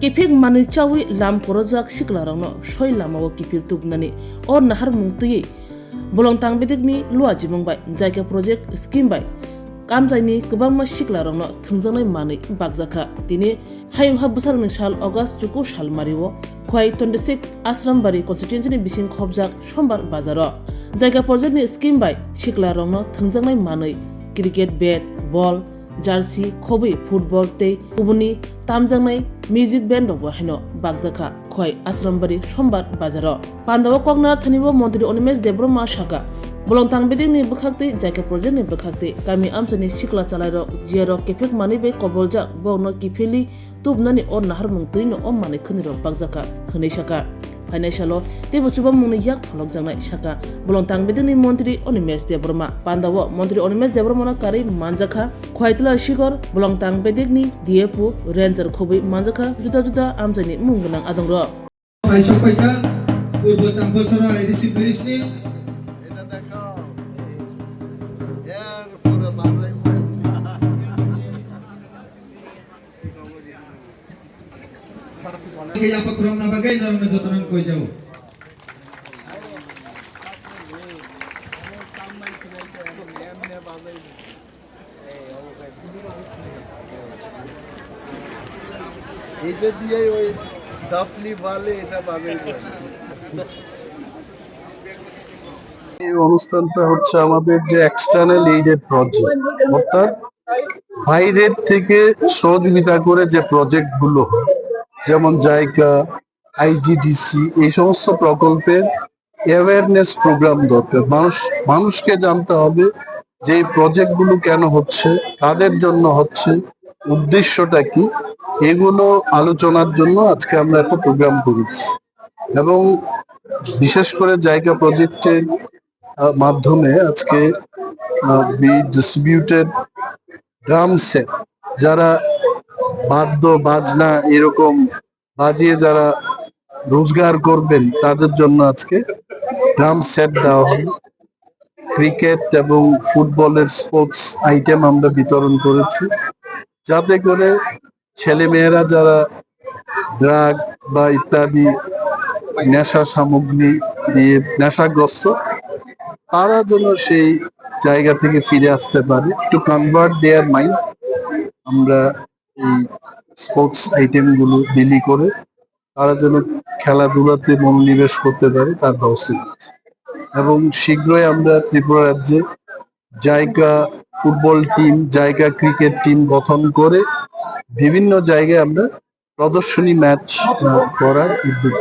Kipik mani chawi lam korojak siklarangno soi lamao kipil tubnani or nahar mungtuyi bolong tang bedekni luaji mungbai jaika project scheme bai kamjaini kubangma siklarangno thungjangnai mani bagjaka tini hayuha busarni sal august chuku sal mariwo khwai 26 asrambari constituency ni bising khobjak sombar bazaro jaika project ni scheme bai siklarangno thungjangnai mani cricket bat ball jersey khobi football te ubuni tamjangnai music band bo hino bagjaka khoi asrambari sombar bazaro pandawa kogna thanibo mantri Onimesh Debroma shaka bolongtang beding ni bukhakte jaika project ni bukhakte kami amsani sikla chalairo jero kepek mani be kobolja bogno kifeli tubnani or nahar mungtuino om mani khuniro bagjaka hne shaka financial tebo chuba mungni yak pholok jangnai shaka bolongtang beding ni mantri Onimesh Debroma pandawa mantri Onimesh Debroma na kari manjaka khwaitula shikor bolongtang beding ni diepu ranger khobi manjaka juda juda amjani munggunang adongro Paika Purbo Campasara edisi please ni kaya apa kurang na bagay na jotonan ko jaw এটা দিয়ে ওই দাফলি বালে এটা বাজাই করে এই অনুষ্ঠানটা হচ্ছে আমাদের যে এক্সটার্নাল এইডেড প্রজেক্ট অর্থাৎ বাইরের থেকে সহযোগিতা করে যে প্রজেক্ট গুলো হয় যেমন জাইকা আইজিডিসি এই সমস্ত প্রকল্পের অ্যাওয়ারনেস প্রোগ্রাম দরকার মানুষকে জানতে হবে যে এই প্রজেক্ট গুলো কেন হচ্ছে কাদের জন্য হচ্ছে উদ্দেশ্যটা কি এগুলো আলোচনার জন্য আজকে আমরা একটা প্রোগ্রাম করেছি এবং বিশেষ করে জায়গা প্রজেক্টের মাধ্যমে আজকে ডিস্ট্রিবিউটেড ড্রাম সেট যারা বাদ্য বাজনা এরকম বাজিয়ে যারা রোজগার করবেন তাদের জন্য আজকে ড্রাম সেট দেওয়া হলো ক্রিকেট এবং ফুটবলের স্পোর্টস আইটেম আমরা বিতরণ করেছি যাতে করে ছেলেমেয়েরা যারা ড্রাগ বা ইত্যাদি নেশা সামগ্রী দিয়ে নেশাগ্রস্ত তারা যেন সেই জায়গা থেকে ফিরে আসতে পারে টু কনভার্ট দেয়ার মাইন্ড আমরা এই স্পোর্টস আইটেম গুলো বিলি করে তারা যেন খেলাধুলাতে মনোনিবেশ করতে পারে তার ব্যবস্থা করছি এবং শীঘ্রই আমরা ত্রিপুরা রাজ্যে জায়গা ফুটবল টিম জায়গা ক্রিকেট টিম গঠন করে বিভিন্ন জায়গায় আমরা প্রদর্শনী ম্যাচ করার উদ্যোগ